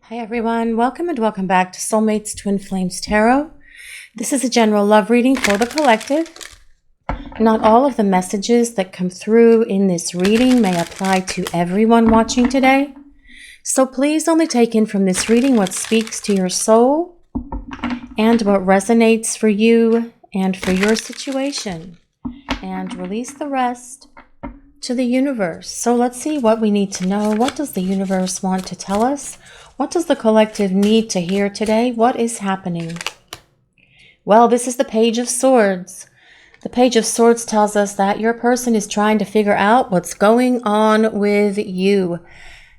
Hi everyone, welcome and welcome back to Soulmates Twin Flames Tarot. This is a general love reading for the collective. Not all of the messages that come through in this reading may apply to everyone watching today. So please only take in from this reading what speaks to your soul and what resonates for you and for your situation. And release the rest to the universe. So let's see what we need to know. What does the universe want to tell us? What does the collective need to hear today? What is happening? Well, this is the Page of Swords. The Page of Swords tells us that your person is trying to figure out what's going on with you.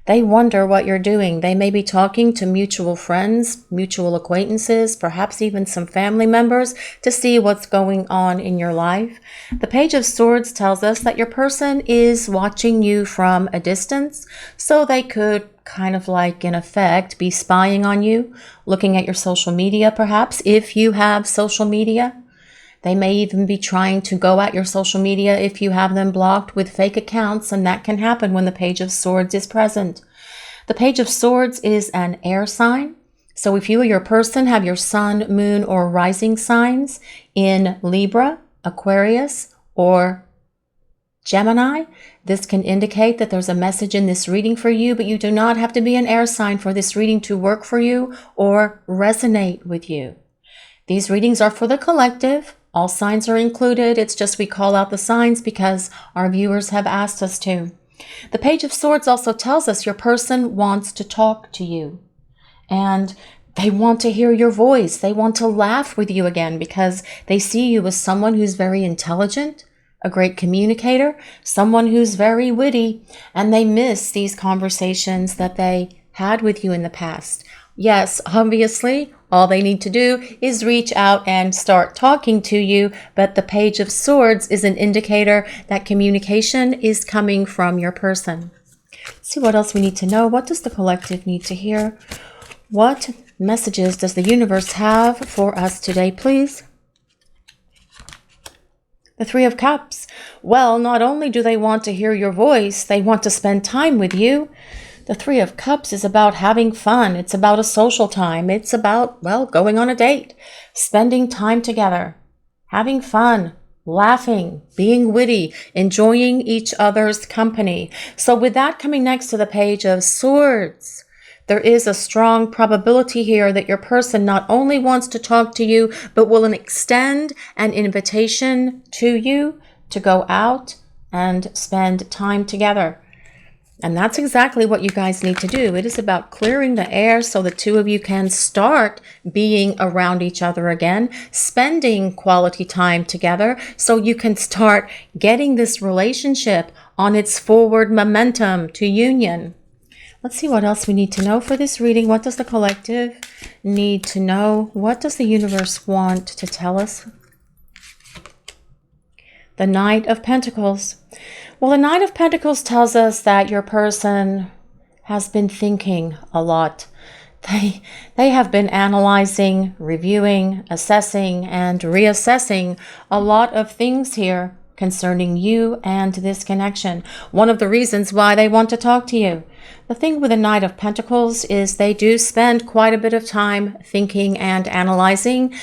They wonder what you're doing. They may be talking to mutual friends, mutual acquaintances, perhaps even some family members to see what's going on in your life. The Page of Swords tells us that your person is watching you from a distance, so they could kind of like, in effect, be spying on you, looking at your social media perhaps, if you have social media. They may even be trying to go at your social media if you have them blocked with fake accounts, and that can happen when the Page of Swords is present. The Page of Swords is an air sign. So if you or your person have your sun, moon, or rising signs in Libra, Aquarius, or Gemini, this can indicate that there's a message in this reading for you, but you do not have to be an air sign for this reading to work for you or resonate with you. These readings are for the collective. All signs are included. It's just we call out the signs because our viewers have asked us to. The Page of Swords also tells us your person wants to talk to you. And they want to hear your voice. They want to laugh with you again because they see you as someone who's very intelligent, a great communicator, someone who's very witty, and they miss these conversations that they had with you in the past. Yes, obviously, all they need to do is reach out and start talking to you, but the Page of Swords is an indicator that communication is coming from your person. Let's see what else we need to know. What does the collective need to hear? What messages does the universe have for us today, please? The Three of Cups. Well, not only do they want to hear your voice, they want to spend time with you. The Three of Cups is about having fun. It's about a social time. It's about, well, going on a date, spending time together, having fun, laughing, being witty, enjoying each other's company. So with that coming next to the Page of Swords, there is a strong probability here that your person not only wants to talk to you, but will extend an invitation to you to go out and spend time together. And that's exactly what you guys need to do. It is about clearing the air so the two of you can start being around each other again, spending quality time together so you can start getting this relationship on its forward momentum to union. Let's see what else we need to know for this reading. What does the collective need to know? What does the universe want to tell us? The Knight of Pentacles. Well, the Knight of Pentacles tells us that your person has been thinking a lot. They have been analyzing, reviewing, assessing, and reassessing a lot of things here concerning you and this connection. One of the reasons why they want to talk to you. The thing with the Knight of Pentacles is they do spend quite a bit of time thinking and analyzing.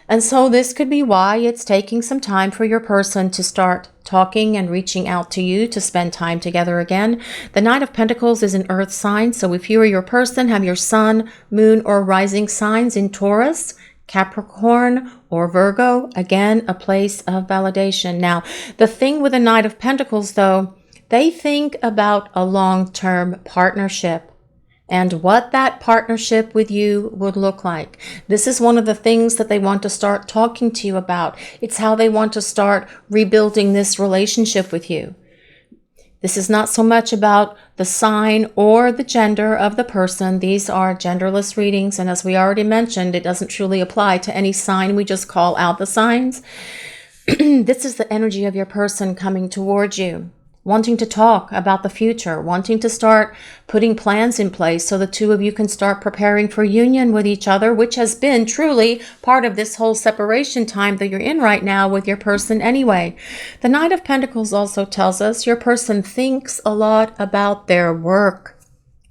And so this could be why it's taking some time for your person to start talking and reaching out to you to spend time together again. The Knight of Pentacles is an earth sign. So if you or your person have your sun, moon, or rising signs in Taurus, Capricorn, or Virgo, again, a place of validation. Now, the thing with the Knight of Pentacles, though, they think about a long-term partnership and what that partnership with you would look like. This is one of the things that they want to start talking to you about. It's how they want to start rebuilding this relationship with you. This is not so much about the sign or the gender of the person. These are genderless readings, and as we already mentioned, it doesn't truly apply to any sign. We just call out the signs. This is the energy of your person coming towards you, wanting to talk about the future, wanting to start putting plans in place so the two of you can start preparing for union with each other, which has been truly part of this whole separation time that you're in right now with your person anyway. The Knight of Pentacles also tells us your person thinks a lot about their work.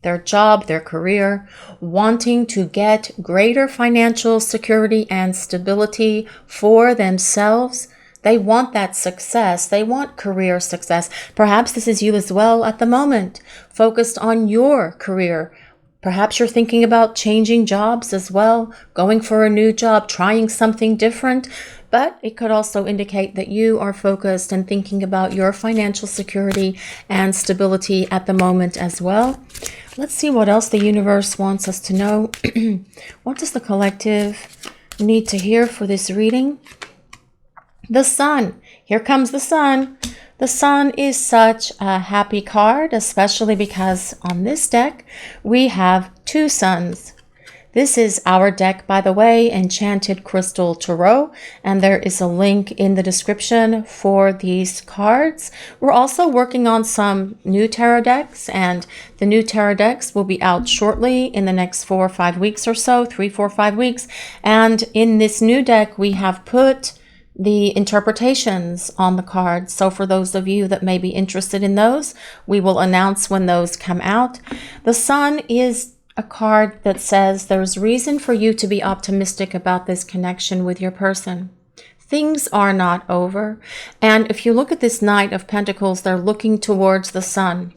their job, their career, wanting to get greater financial security and stability for themselves. They want that success. They want career success. Perhaps this is you as well at the moment, focused on your career. Perhaps you're thinking about changing jobs as well, going for a new job, trying something different. But it could also indicate that you are focused and thinking about your financial security and stability at the moment as well. Let's see what else the universe wants us to know. What does the collective need to hear for this reading? The Sun. Here comes the Sun. The Sun is such a happy card, especially because on this deck we have two suns. This is our deck, by the way, Enchanted Crystal Tarot, and there is a link in the description for these cards. We're also working on some new tarot decks, and the new tarot decks will be out shortly in the next 4 or 5 weeks or so, 3, 4, 5 weeks. And in this new deck, we have put the interpretations on the cards. So for those of you that may be interested in those, we will announce when those come out. The Sun is a card that says there's reason for you to be optimistic about this connection with your person. Things are not over. And if you look at this Knight of Pentacles, they're looking towards the Sun.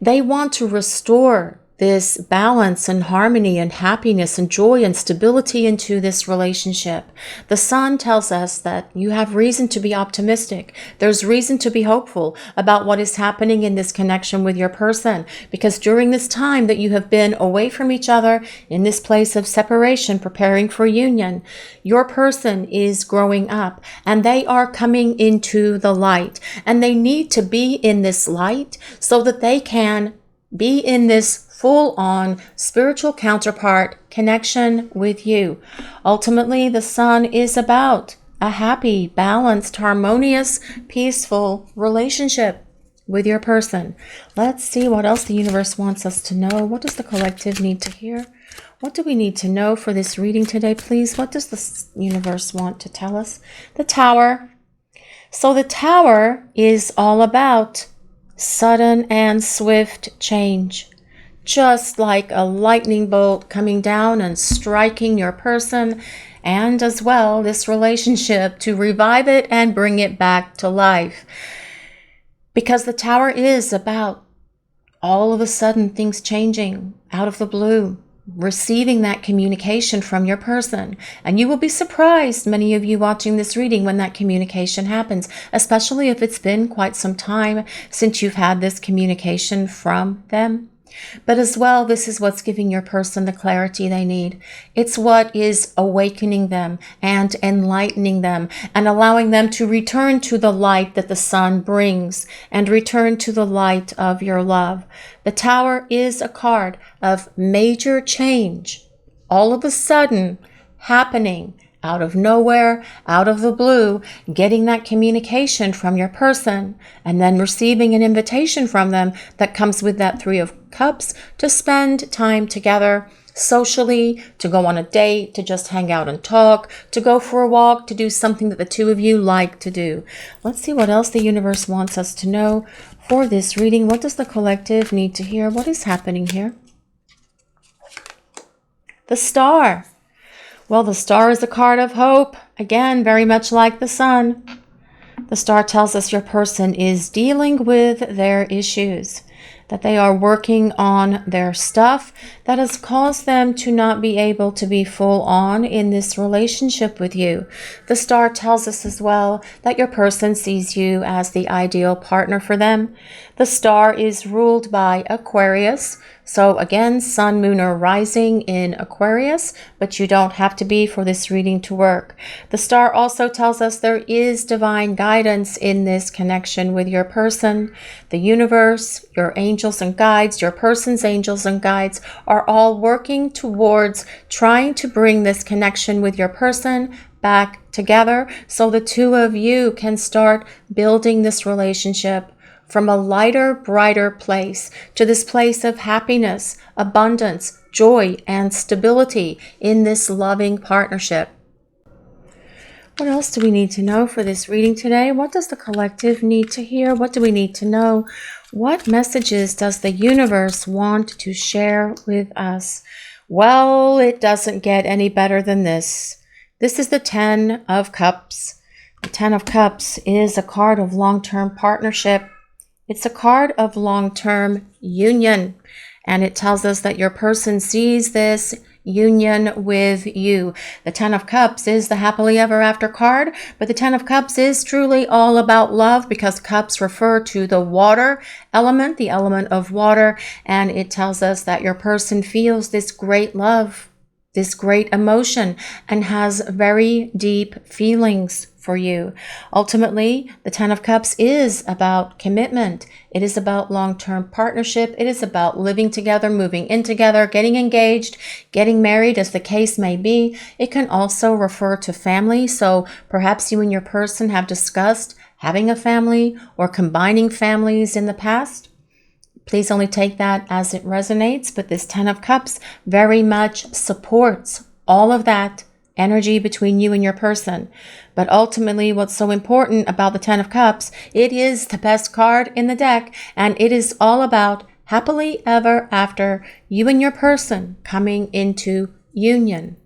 They want to restore this balance and harmony and happiness and joy and stability into this relationship. The Sun tells us that you have reason to be optimistic. There's reason to be hopeful about what is happening in this connection with your person, because during this time that you have been away from each other in this place of separation, preparing for union, your person is growing up and they are coming into the light, and they need to be in this light so that they can be in this full-on spiritual counterpart connection with you. Ultimately, the Sun is about a happy, balanced, harmonious, peaceful relationship with your person. Let's see what else the universe wants us to know. What does the collective need to hear? What do we need to know for this reading today, please? What does the universe want to tell us? The Tower. So the Tower is all about sudden and swift change. Just like a lightning bolt coming down and striking your person, and as well this relationship, to revive it and bring it back to life. Because the Tower is about all of a sudden things changing out of the blue, receiving that communication from your person. And you will be surprised, many of you watching this reading, when that communication happens, especially if it's been quite some time since you've had this communication from them. But as well, this is what's giving your person the clarity they need. It's what is awakening them and enlightening them and allowing them to return to the light that the Sun brings and return to the light of your love. The Tower is a card of major change, all of a sudden happening out of nowhere, out of the blue, getting that communication from your person and then receiving an invitation from them that comes with that Three of Cups to spend time together socially, to go on a date, to just hang out and talk, to go for a walk, to do something that the two of you like to do. Let's see what else the universe wants us to know for this reading. What does the collective need to hear? What is happening here? The Star. Well, the Star is a card of hope. Again, very much like the Sun. The Star tells us your person is dealing with their issues, that they are working on their stuff that has caused them to not be able to be full on in this relationship with you. The Star tells us as well that your person sees you as the ideal partner for them. The Star is ruled by Aquarius. So again, Sun, Moon, or Rising in Aquarius, but you don't have to be for this reading to work. The Star also tells us there is divine guidance in this connection with your person. The universe, your angels and guides, your person's angels and guides are all working towards trying to bring this connection with your person back together so the two of you can start building this relationship from a lighter, brighter place to this place of happiness, abundance, joy, and stability in this loving partnership. What else do we need to know for this reading today? What does the collective need to hear? What do we need to know? What messages does the universe want to share with us? Well, it doesn't get any better than this. This is the 10 of Cups. The 10 of Cups is a card of long-term partnership. It's a card of long-term union. And it tells us that your person sees this union with you. The 10 of Cups is the happily ever after card, but the 10 of Cups is truly all about love because cups refer to the water element, the element of water, and it tells us that your person feels this great love, this great emotion, and has very deep feelings for you. Ultimately, the 10 of Cups is about commitment. It is about long-term partnership. It is about living together, moving in together, getting engaged, getting married, as the case may be. It can also refer to family. So perhaps you and your person have discussed having a family or combining families in the past. Please only take that as it resonates, but this 10 of Cups very much supports all of that energy between you and your person. But ultimately, what's so important about the 10 of Cups, it is the best card in the deck, and it is all about happily ever after, you and your person coming into union.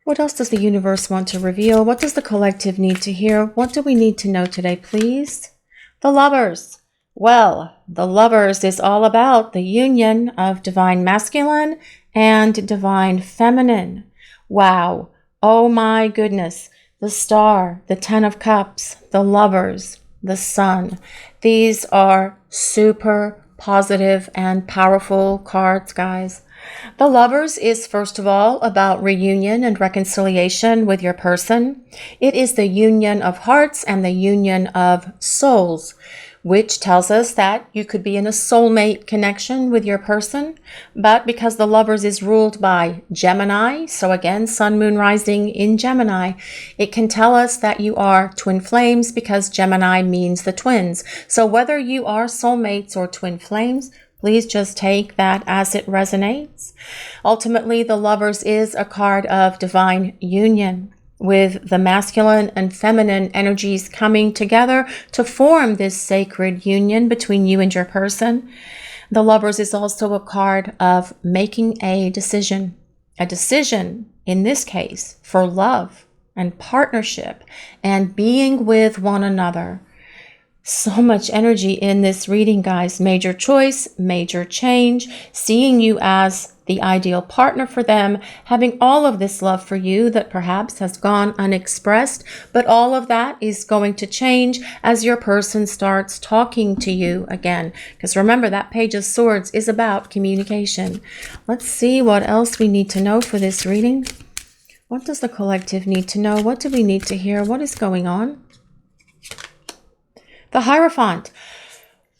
What else does the universe want to reveal? What does the collective need to hear? What do we need to know today, please? The Lovers. Well, the Lovers is all about the union of divine masculine and divine feminine. Wow. Oh my goodness. The Star, the 10 of Cups, the Lovers, the Sun. These are super positive and powerful cards, guys. The Lovers is first of all about reunion and reconciliation with your person. It is the union of hearts and the union of souls, which tells us that you could be in a soulmate connection with your person. But because the Lovers is ruled by Gemini, so again, Sun, Moon, Rising in Gemini, it can tell us that you are twin flames because Gemini means the twins. So whether you are soulmates or twin flames, please just take that as it resonates. Ultimately, the Lovers is a card of divine union, with the masculine and feminine energies coming together to form this sacred union between you and your person. The Lovers is also a card of making a decision in this case for love and partnership and being with one another. So much energy in this reading, guys. Major choice, major change, seeing you as the ideal partner for them, having all of this love for you that perhaps has gone unexpressed, but all of that is going to change as your person starts talking to you again. Because remember, that Page of Swords is about communication. Let's see what else we need to know for this reading. What does the collective need to know? What do we need to hear? What is going on? The Hierophant.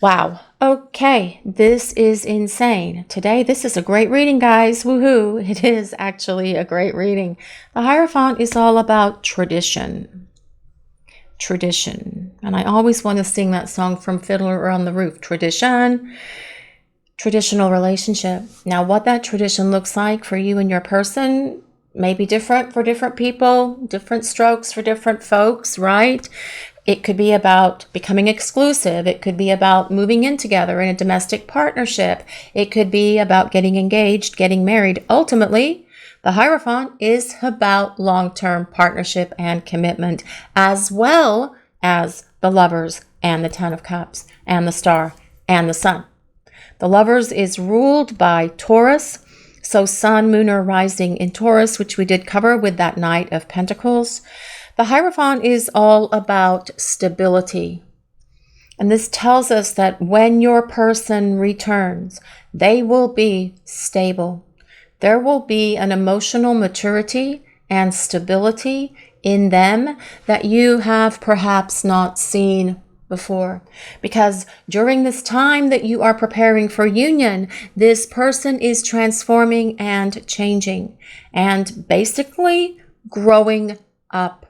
Wow. Okay, this is insane. Today, this is a great reading, guys. Woohoo. It is actually a great reading. The Hierophant is all about tradition. Tradition. And I always want to sing that song from Fiddler on the Roof. Tradition. Traditional relationship. Now, what that tradition looks like for you and your person may be different for different people, different strokes for different folks, right? It could be about becoming exclusive. It could be about moving in together in a domestic partnership. It could be about getting engaged, getting married. Ultimately, the Hierophant is about long-term partnership and commitment, as well as the Lovers and the 10 of Cups and the Star and the Sun. The Lovers is ruled by Taurus. So Sun, Moon, or Rising in Taurus, which we did cover with that Knight of Pentacles. The Hierophant is all about stability. And this tells us that when your person returns, they will be stable. There will be an emotional maturity and stability in them that you have perhaps not seen before. Because during this time that you are preparing for union, this person is transforming and changing and basically growing up.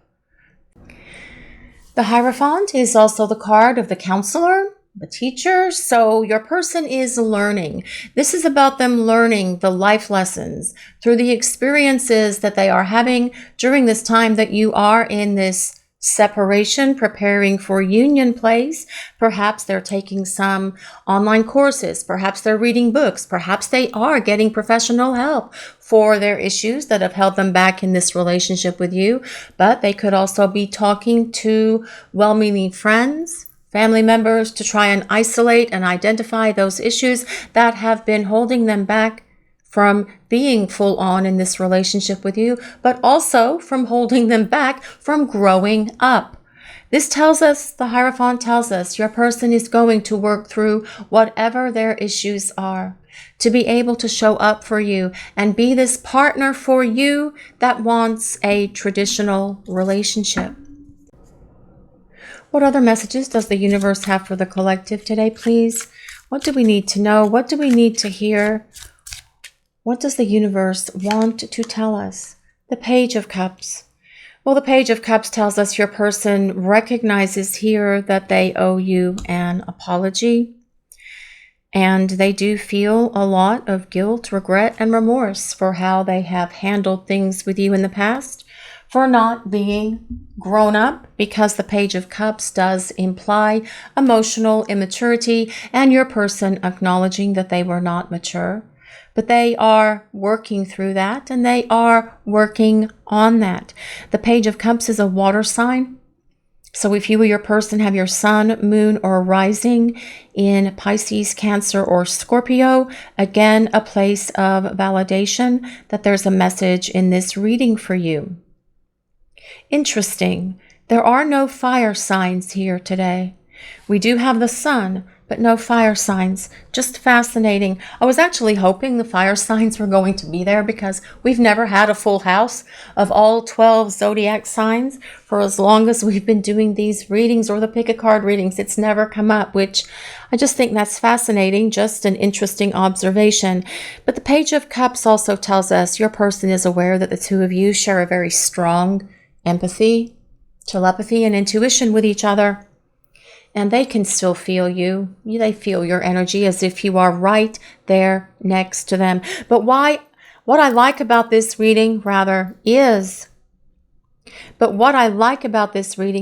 The Hierophant is also the card of the counselor. the teacher. So your person is learning. This is about them learning the life lessons through the experiences that they are having during this time that you are in this separation, preparing for union place. Perhaps they're taking some online courses. Perhaps they're reading books. Perhaps they are getting professional help for their issues that have held them back in this relationship with you. But they could also be talking to well-meaning friends, family members, to try and isolate and identify those issues that have been holding them back from being full on in this relationship with you, but also from holding them back from growing up. This tells us, the Hierophant tells us, your person is going to work through whatever their issues are to be able to show up for you and be this partner for you that wants a traditional relationship. What other messages does the universe have for the collective today, please? What do we need to know? What do we need to hear? What does the universe want to tell us? The Page of Cups. Well, the Page of Cups tells us your person recognizes here that they owe you an apology. And they do feel a lot of guilt, regret, and remorse for how they have handled things with you in the past, for not being grown up, because the Page of Cups does imply emotional immaturity and your person acknowledging that they were not mature. But they are working through that, and they are working on that. The Page of Cups is a water sign. So if you or your person have your sun, moon, or rising in Pisces, Cancer, or Scorpio, again, a place of validation that there's a message in this reading for you. Interesting. There are no fire signs here today. We do have the sun, but no fire signs. Just fascinating. I was actually hoping the fire signs were going to be there because we've never had a full house of all 12 zodiac signs for as long as we've been doing these readings, or the pick a card readings. It's never come up, which I just think that's fascinating. Just an interesting observation. But the Page of Cups also tells us your person is aware that the two of you share a very strong empathy, telepathy, and intuition with each other. And they can still feel you. They feel your energy as if you are right there next to them. But what I like about this reading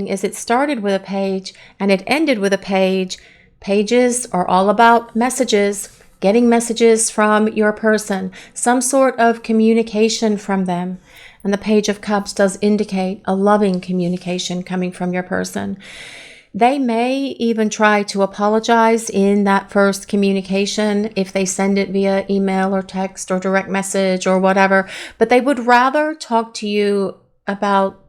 is it started with a page and it ended with a page. Pages are all about messages, getting messages from your person, some sort of communication from them. And the Page of Cups does indicate a loving communication coming from your person. They may even try to apologize in that first communication if they send it via email or text or direct message or whatever, but they would rather talk to you about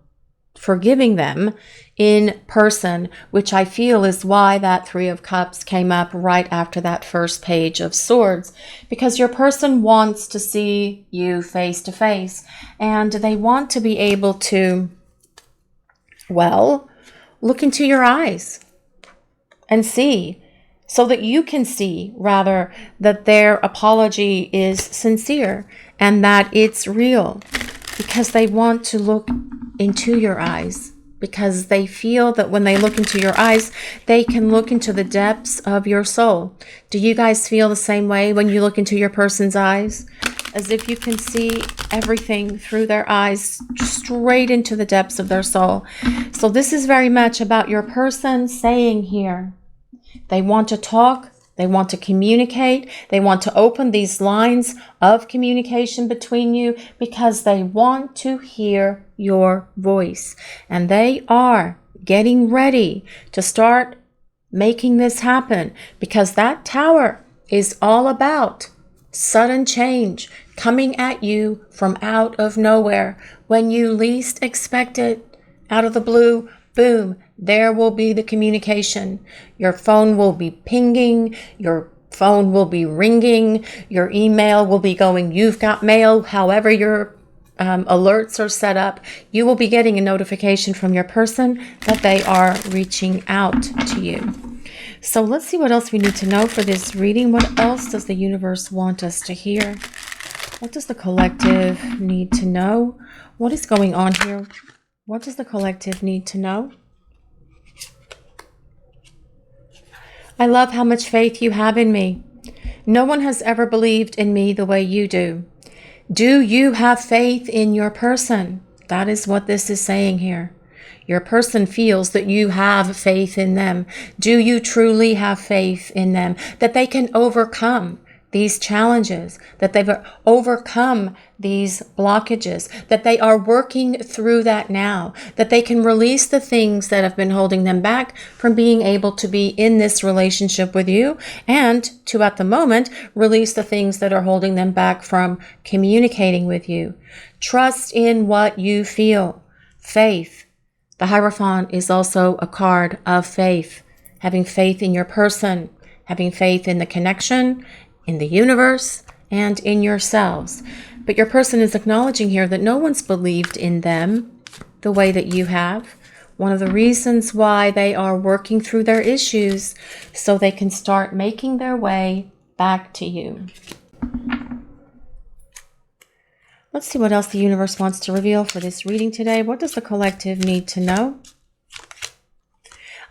forgiving them in person, which I feel is why that Three of Cups came up right after that first Page of Swords, because your person wants to see you face to face, and they want to be able to, well, look into your eyes and see, so that you can see, rather, that their apology is sincere and that it's real, because they want to look into your eyes, because they feel that when they look into your eyes, they can look into the depths of your soul. Do you guys feel the same way when you look into your person's eyes? As if you can see everything through their eyes, straight into the depths of their soul. So this is very much about your person saying here, they want to talk, they want to communicate, they want to open these lines of communication between you because they want to hear your voice. And they are getting ready to start making this happen, because that Tower is all about sudden change coming at you from out of nowhere. When you least expect it, out of the blue, boom, there will be the communication. Your phone will be pinging, your phone will be ringing, your email will be going, you've got mail, however your alerts are set up. You will be getting a notification from your person that they are reaching out to you. So let's see what else we need to know for this reading. What else does the universe want us to hear? What does the collective need to know? What is going on here? What does the collective need to know? I love how much faith you have in me. No one has ever believed in me the way you do. Do you have faith in your person? That is what this is saying here. Your person feels that you have faith in them. Do you truly have faith in them? That they can overcome these challenges, that they've overcome these blockages, that they are working through that now, that they can release the things that have been holding them back from being able to be in this relationship with you, and to, at the moment, release the things that are holding them back from communicating with you. Trust in what you feel. Faith. The Hierophant is also a card of faith. Having faith in your person, having faith in the connection, in the universe, and in yourselves. But your person is acknowledging here that no one's believed in them the way that you have. One of the reasons why they are working through their issues so they can start making their way back to you. Let's see what else the universe wants to reveal for this reading today. What does the collective need to know?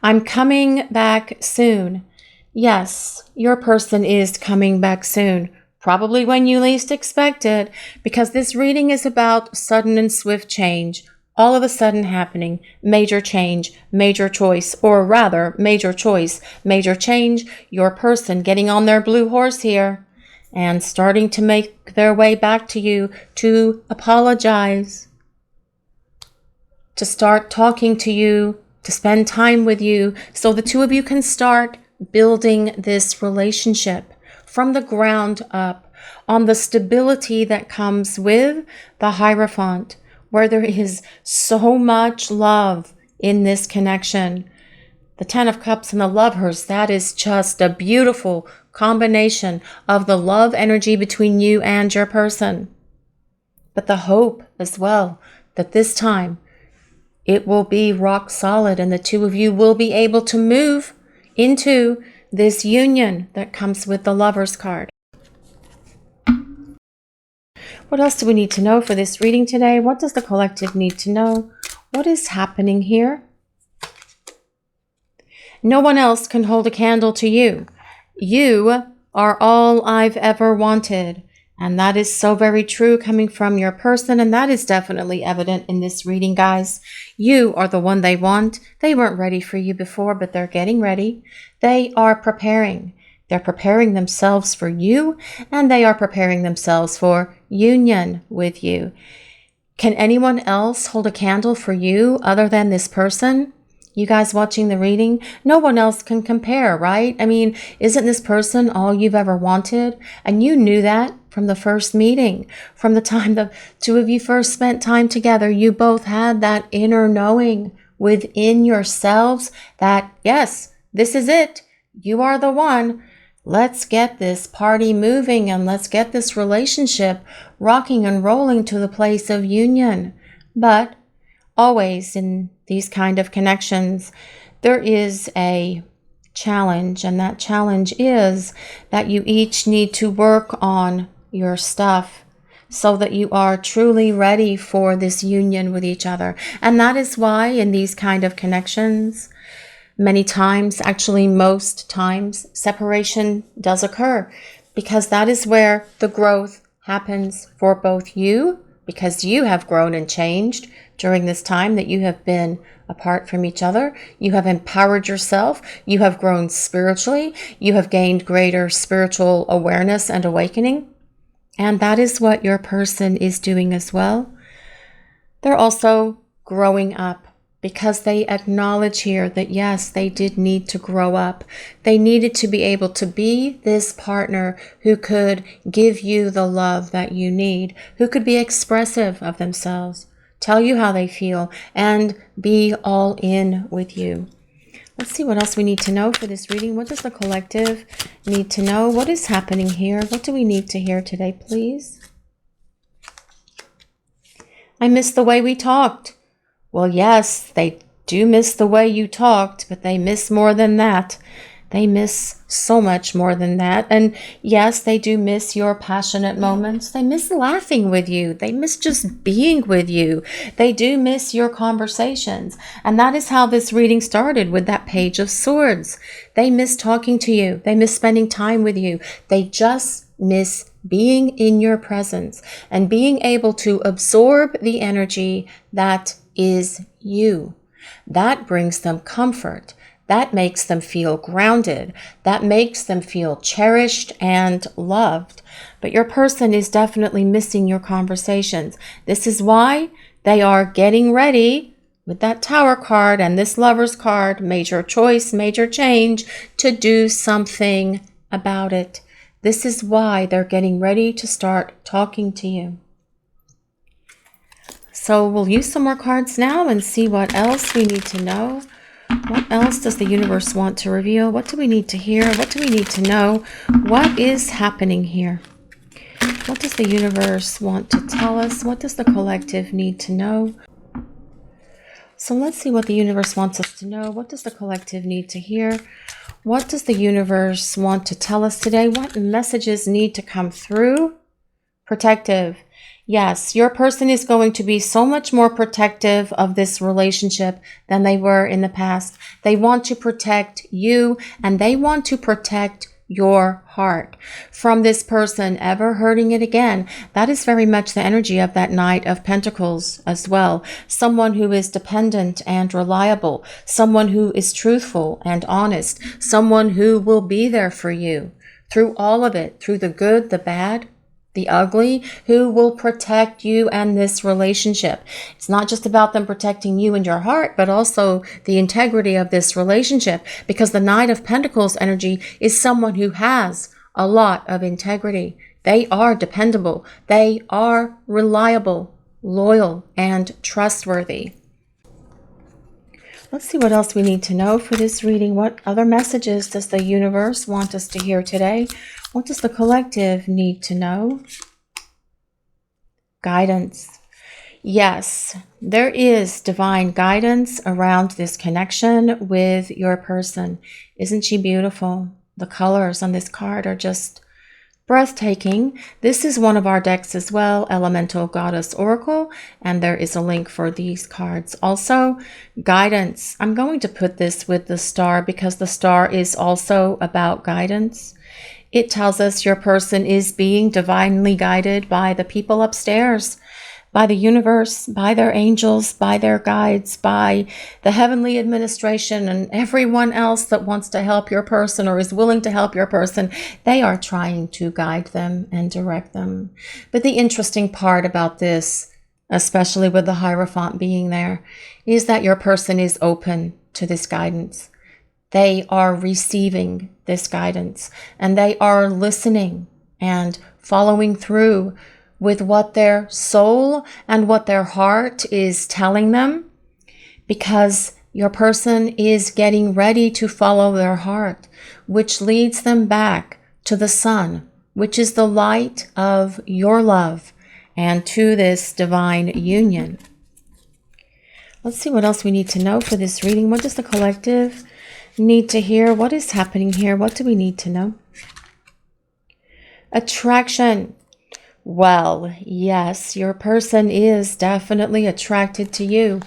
I'm coming back soon. Yes, your person is coming back soon, probably when you least expect it, because this reading is about sudden and swift change, all of a sudden happening, major change, major choice, or rather, major choice, major change, your person getting on their blue horse here and starting to make their way back to you to apologize, to start talking to you, to spend time with you, so the two of you can start building this relationship from the ground up on the stability that comes with the Hierophant, where there is so much love in this connection. The Ten of Cups and the Lovers, that is just a beautiful combination of the love energy between you and your person. But the hope as well, that this time it will be rock solid and the two of you will be able to move into this union that comes with the Lovers card. What else do we need to know for this reading today? What does the collective need to know? What is happening here? No one else can hold a candle to you. You are all I've ever wanted. And that is so very true coming from your person. And that is definitely evident in this reading, guys. You are the one they want. They weren't ready for you before, but they're getting ready. They are preparing. They're preparing themselves for you, and they are preparing themselves for union with you. Can anyone else hold a candle for you other than this person? You guys watching the reading, no one else can compare, right? I mean, isn't this person all you've ever wanted? And you knew that from the first meeting, from the time the two of you first spent time together. You both had that inner knowing within yourselves that, yes, this is it. You are the one. Let's get this party moving and let's get this relationship rocking and rolling to the place of union. But always in these kind of connections, there is a challenge, and that challenge is that you each need to work on your stuff so that you are truly ready for this union with each other. And that is why in these kind of connections, many times, actually most times, separation does occur, because that is where the growth happens for both you, because you have grown and changed during this time that you have been apart from each other. You have empowered yourself. You have grown spiritually. You have gained greater spiritual awareness and awakening. And that is what your person is doing as well. They're also growing up, because they acknowledge here that, yes, they did need to grow up. They needed to be able to be this partner who could give you the love that you need, who could be expressive of themselves, tell you how they feel, and be all in with you. Let's see what else we need to know for this reading. What does the collective need to know? What is happening here? What do we need to hear today, please? I miss the way we talked. Well, yes, they do miss the way you talked, but they miss more than that. They miss so much more than that. And yes, they do miss your passionate moments. They miss laughing with you. They miss just being with you. They do miss your conversations. And that is how this reading started, with that Page of Swords. They miss talking to you. They miss spending time with you. They just miss being in your presence and being able to absorb the energy that is you. That brings them comfort. That makes them feel grounded. That makes them feel cherished and loved. But your person is definitely missing your conversations. This is why they are getting ready with that Tower card and this Lover's card, major choice, major change, to do something about it. This is why they're getting ready to start talking to you. So we'll use some more cards now and see what else we need to know. What else does the universe want to reveal? What do we need to hear? What do we need to know? What is happening here? What does the universe want to tell us? What does the collective need to know? So let's see what the universe wants us to know. What does the collective need to hear? What does the universe want to tell us today? What messages need to come through? Protective. Yes, your person is going to be so much more protective of this relationship than they were in the past. They want to protect you, and they want to protect your heart from this person ever hurting it again. That is very much the energy of that Knight of Pentacles as well. Someone who is dependent and reliable. Someone who is truthful and honest. Someone who will be there for you through all of it, through the good, the bad, the ugly, who will protect you and this relationship. It's not just about them protecting you and your heart, but also the integrity of this relationship, because the Knight of Pentacles energy is someone who has a lot of integrity. They are dependable. They are reliable, loyal, and trustworthy. Let's see what else we need to know for this reading. What other messages does the universe want us to hear today? What does the collective need to know? Guidance. Yes, there is divine guidance around this connection with your person. Isn't she beautiful? The colors on this card are just breathtaking. This is one of our decks as well, Elemental Goddess Oracle, and there is a link for these cards. Also, guidance. I'm going to put this with the star because the star is also about guidance. It tells us your person is being divinely guided by the people upstairs, by the universe, by their angels, by their guides, by the heavenly administration, and everyone else that wants to help your person or is willing to help your person. They are trying to guide them and direct them. But the interesting part about this, especially with the Hierophant being there, is that your person is open to this guidance. They are receiving this guidance, and they are listening and following through with what their soul and what their heart is telling them, because your person is getting ready to follow their heart, which leads them back to the sun, which is the light of your love, and to this divine union. Let's see what else we need to know for this reading. What does the collective need to hear? What is happening here? What do we need to know? Attraction. Well, yes, your person is definitely attracted to you.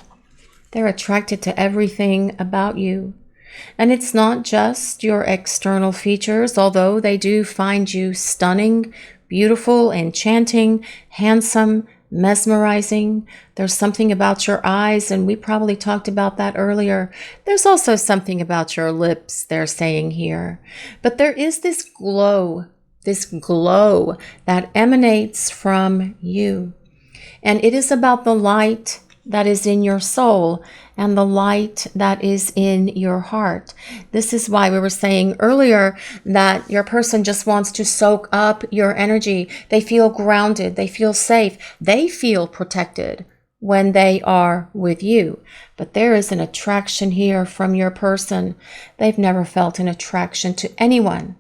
They're attracted to everything about you. And it's not just your external features, although they do find you stunning, beautiful, enchanting, handsome, mesmerizing. There's something about your eyes, and we probably talked about that earlier. There's also something about your lips, they're saying here. But there is this glow that emanates from you. And it is about the light that is in your soul and the light that is in your heart. This is why we were saying earlier that your person just wants to soak up your energy. They feel grounded. They feel safe. They feel protected when they are with you. But there is an attraction here from your person. They've never felt an attraction to anyone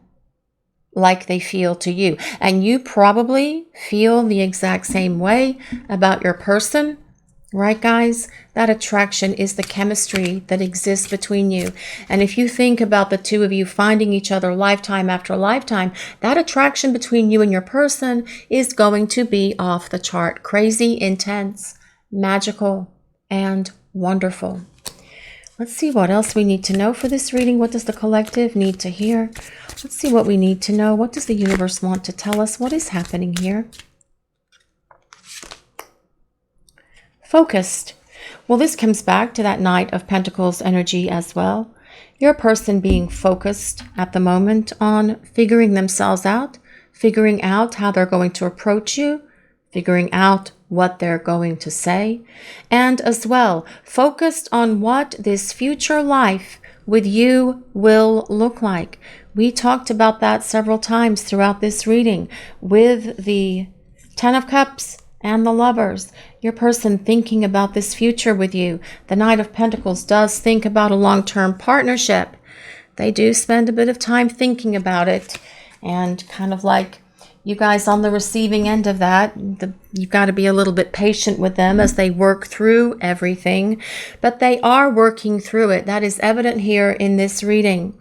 like they feel to you. And you probably feel the exact same way about your person Right, guys? That attraction is the chemistry that exists between you. And if you think about the two of you finding each other lifetime after lifetime, that attraction between you and your person is going to be off the chart. Crazy, intense, magical, and wonderful. Let's see what else we need to know for this reading. What does the collective need to hear? Let's see what we need to know. What does the universe want to tell us? What is happening here? Focused. Well, this comes back to that Knight of Pentacles energy as well. Your person being focused at the moment on figuring themselves out, figuring out how they're going to approach you, figuring out what they're going to say, and as well focused on what this future life with you will look like. We talked about that several times throughout this reading with the Ten of Cups and the Lovers. Your person thinking about this future with you. The Knight of Pentacles does think about a long-term partnership. They do spend a bit of time thinking about it, and kind of like you guys on the receiving end of that, you've got to be a little bit patient with them as they work through everything, but they are working through it. That is evident here in this reading.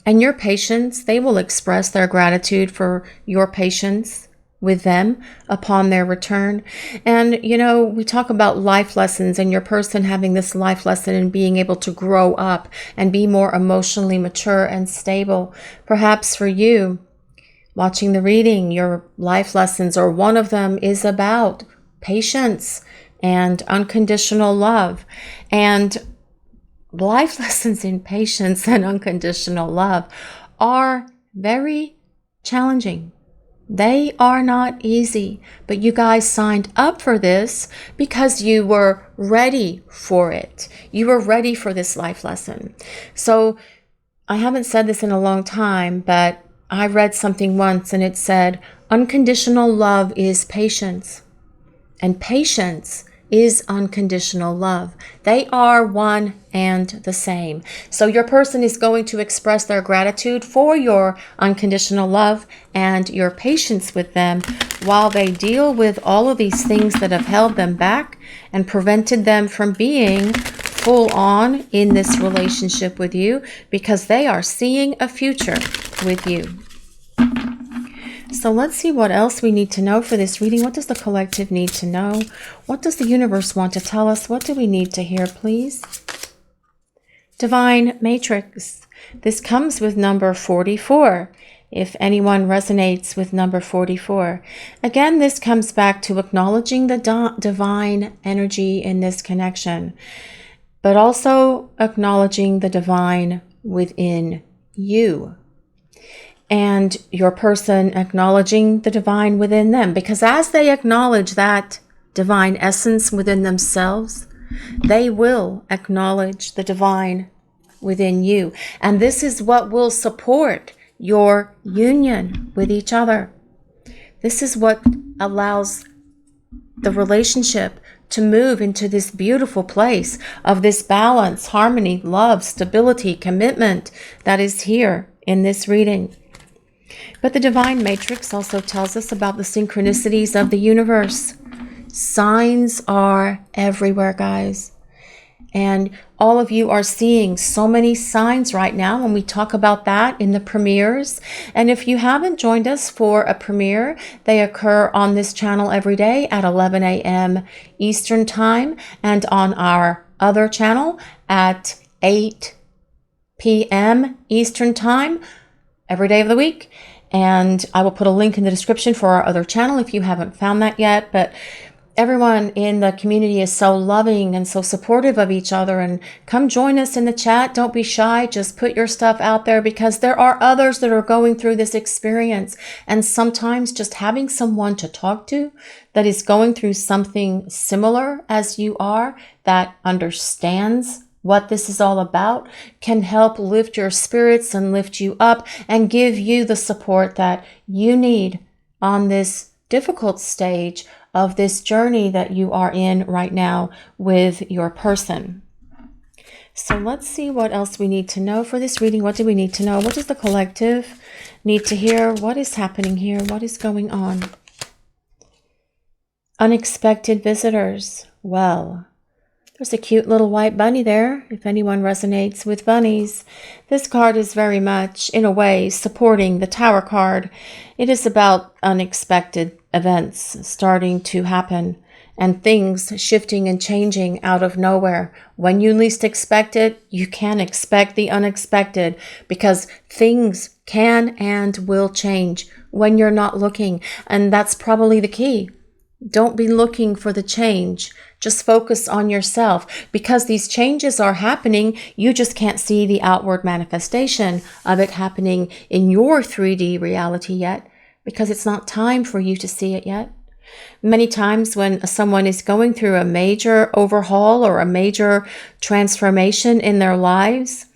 And your patience, they will express their gratitude for your patience with them upon their return. And, you know, we talk about life lessons and your person having this life lesson and being able to grow up and be more emotionally mature and stable. Perhaps for you, watching the reading, your life lessons, or one of them is about patience and unconditional love. And life lessons in patience and unconditional love are very challenging. They are not easy, but you guys signed up for this because you were ready for it. You were ready for this life lesson. So I haven't said this in a long time, but I read something once and it said, unconditional love is patience, and patience is unconditional love. They are one and the same. So your person is going to express their gratitude for your unconditional love and your patience with them while they deal with all of these things that have held them back and prevented them from being full on in this relationship with you, because they are seeing a future with you. So let's see what else we need to know for this reading. What does the collective need to know? What does the universe want to tell us? What do we need to hear, please? Divine Matrix. This comes with number 44. If anyone resonates with number 44. Again, this comes back to acknowledging the divine energy in this connection, but also acknowledging the divine within you. And your person acknowledging the divine within them. Because as they acknowledge that divine essence within themselves, they will acknowledge the divine within you. And this is what will support your union with each other. This is what allows the relationship to move into this beautiful place of this balance, harmony, love, stability, commitment that is here in this reading. But the Divine Matrix also tells us about the synchronicities of the universe. Signs are everywhere, guys. And all of you are seeing so many signs right now when we talk about that in the premieres. And if you haven't joined us for a premiere, they occur on this channel every day at 11 a.m. Eastern Time, and on our other channel at 8 p.m. Eastern Time every day of the week. And I will put a link in the description for our other channel if you haven't found that yet. But everyone in the community is so loving and so supportive of each other. And come join us in the chat. Don't be shy. Just put your stuff out there, because there are others that are going through this experience. And sometimes just having someone to talk to that is going through something similar as you are, that understands what this is all about, can help lift your spirits and lift you up and give you the support that you need on this difficult stage of this journey that you are in right now with your person. So let's see what else we need to know for this reading. What do we need to know? What does the collective need to hear? What is happening here? What is going on? Unexpected visitors. Well, there's a cute little white bunny there, if anyone resonates with bunnies. This card is very much, in a way, supporting the Tower card. It is about unexpected events starting to happen and things shifting and changing out of nowhere. When you least expect it, you can expect the unexpected, because things can and will change when you're not looking. And that's probably the key. Don't be looking for the change. Just focus on yourself, because these changes are happening. You just can't see the outward manifestation of it happening in your 3D reality yet, because it's not time for you to see it yet. Many times when someone is going through a major overhaul or a major transformation in their lives,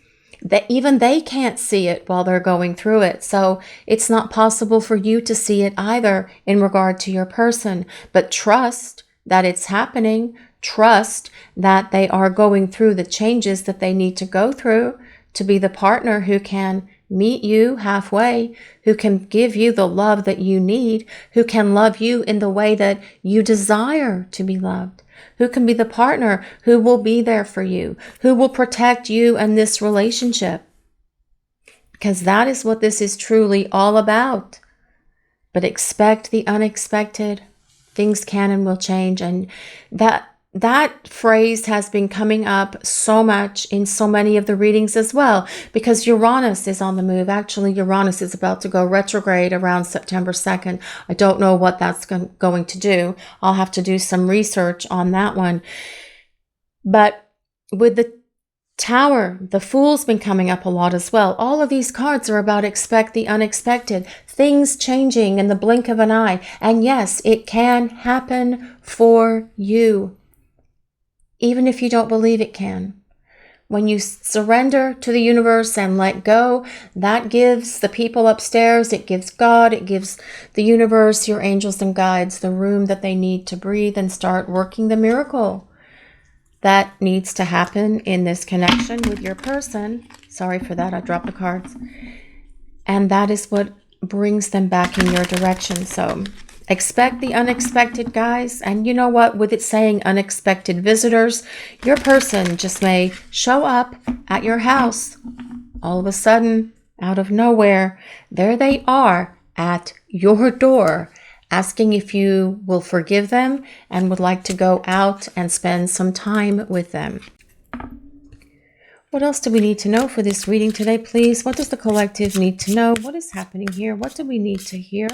that even they can't see it while they're going through it. So it's not possible for you to see it either in regard to your person. But trust that it's happening. Trust that they are going through the changes that they need to go through to be the partner who can meet you halfway, who can give you the love that you need, who can love you in the way that you desire to be loved, who can be the partner who will be there for you, who will protect you and this relationship. Because that is what this is truly all about. But expect the unexpected. Things can and will change. And that phrase has been coming up so much in so many of the readings as well, because Uranus is on the move. Actually, Uranus is about to go retrograde around September 2nd. I don't know what that's going to do. I'll have to do some research on that one. But with the Tower, the Fool's been coming up a lot as well. All of these cards are about expect the unexpected, things changing in the blink of an eye. And yes, it can happen for you, even if you don't believe it can. When you surrender to the universe and let go, that gives the people upstairs, it gives God, it gives the universe, your angels and guides, the room that they need to breathe and start working the miracle that needs to happen in this connection with your person. Sorry for that, I dropped the cards. And that is what brings them back in your direction. So expect the unexpected, guys. And you know what? With it saying unexpected visitors, your person just may show up at your house. All of a sudden, out of nowhere, there they are at your door, asking if you will forgive them and would like to go out and spend some time with them. What else do we need to know for this reading today, please? What does the collective need to know? What is happening here? What do we need to hear?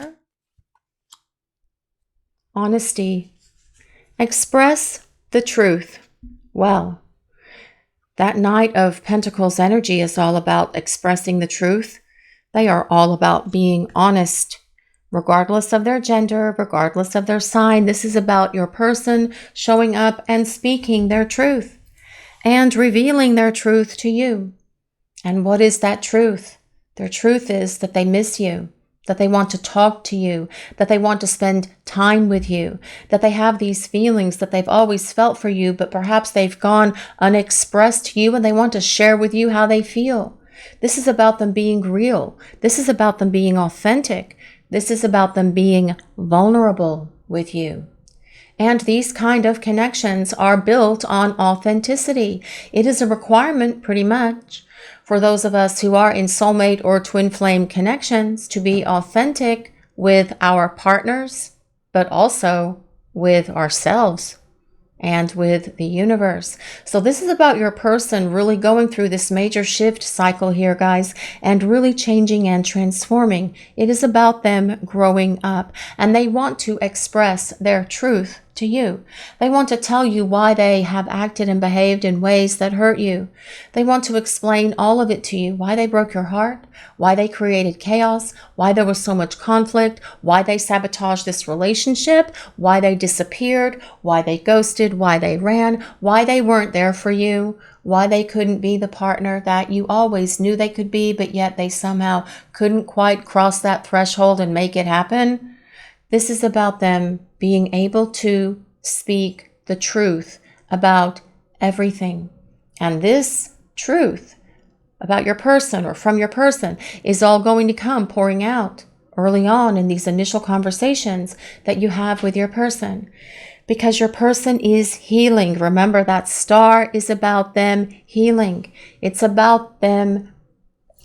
Honesty. Express the truth. Well, that Knight of Pentacles energy is all about expressing the truth. They are all about being honest, regardless of their gender, regardless of their sign. This is about your person showing up and speaking their truth and revealing their truth to you. And what is that truth? Their truth is that they miss you, that they want to talk to you, that they want to spend time with you, that they have these feelings that they've always felt for you, but perhaps they've gone unexpressed to you and they want to share with you how they feel. This is about them being real. This is about them being authentic. This is about them being vulnerable with you. And these kind of connections are built on authenticity. It is a requirement, pretty much, for those of us who are in soulmate or twin flame connections to be authentic with our partners, but also with ourselves and with the universe. So this is about your person really going through this major shift cycle here, guys, and really changing and transforming. It is about them growing up, and they want to express their truth to you. They want to tell you why they have acted and behaved in ways that hurt you. They want to explain all of it to you, why they broke your heart, why they created chaos, why there was so much conflict, why they sabotaged this relationship, why they disappeared, why they ghosted, why they ran, why they weren't there for you, why they couldn't be the partner that you always knew they could be, but yet they somehow couldn't quite cross that threshold and make it happen. This is about them being able to speak the truth about everything. And this truth about your person or from your person is all going to come pouring out early on in these initial conversations that you have with your person. Because your person is healing. Remember, that star is about them healing. It's about them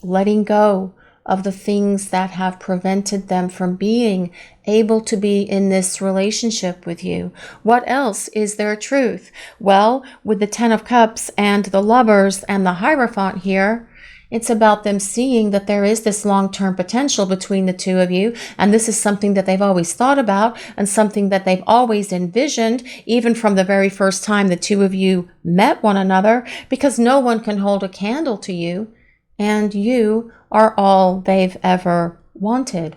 letting go of the things that have prevented them from being able to be in this relationship with you. What else is their truth? Well, with the Ten of Cups and the Lovers and the Hierophant here, it's about them seeing that there is this long-term potential between the two of you. And this is something that they've always thought about and something that they've always envisioned, even from the very first time the two of you met one another, because no one can hold a candle to you, and you are all they've ever wanted.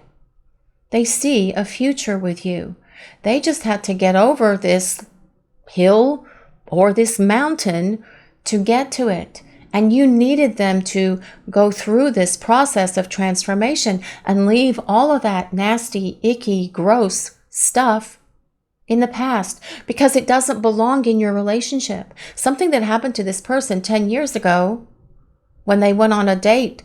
They see a future with you. They just had to get over this hill or this mountain to get to it. And you needed them to go through this process of transformation and leave all of that nasty, icky, gross stuff in the past, because it doesn't belong in your relationship. Something that happened to this person 10 years ago when they went on a date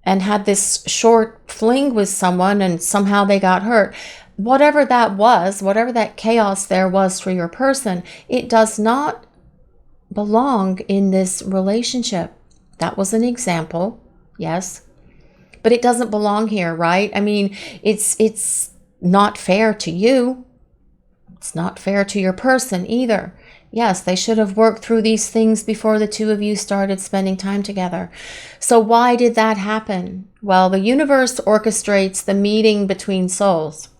and had this short fling with someone and somehow they got hurt. Whatever that was, whatever that chaos there was for your person, it does not belong in this relationship. That was an example, yes, but it doesn't belong here, right? I mean, it's not fair to you. It's not fair to your person either. Yes, they should have worked through these things before the two of you started spending time together. So why did that happen? Well, the universe orchestrates the meeting between souls,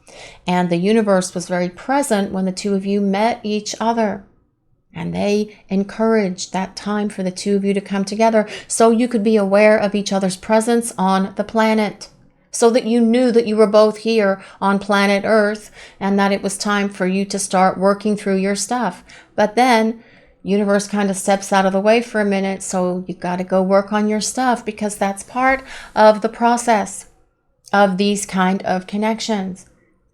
and the universe was very present when the two of you met each other. And they encouraged that time for the two of you to come together so you could be aware of each other's presence on the planet, so that you knew that you were both here on planet Earth and that it was time for you to start working through your stuff. But then universe kind of steps out of the way for a minute, so you got to go work on your stuff, because that's part of the process of these kind of connections.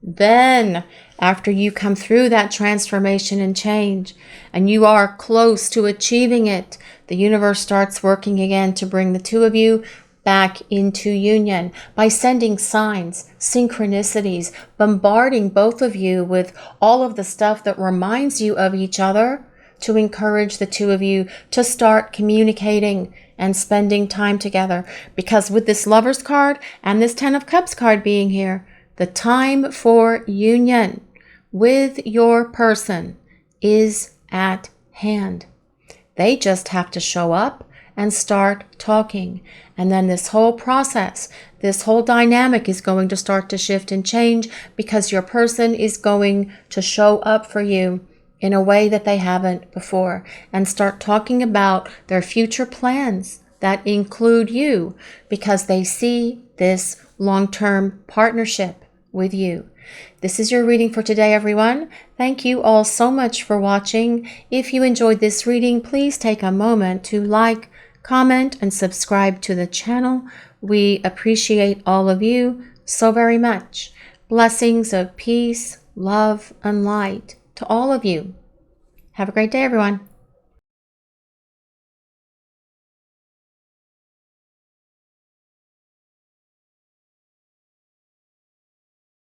Then, after you come through that transformation and change, and you are close to achieving it, the universe starts working again to bring the two of you back into union by sending signs, synchronicities, bombarding both of you with all of the stuff that reminds you of each other, to encourage the two of you to start communicating and spending time together. Because with this Lovers card and this Ten of Cups card being here, the time for union with your person is at hand. They just have to show up and start talking. And then this whole process, this whole dynamic is going to start to shift and change, because your person is going to show up for you in a way that they haven't before and start talking about their future plans that include you, because they see this long-term partnership with you. This is your reading for today, everyone. Thank you all so much for watching. If you enjoyed this reading, please take a moment to like, comment, and subscribe to the channel. We appreciate all of you so very much. Blessings of peace, love, and light to all of you. Have a great day, everyone.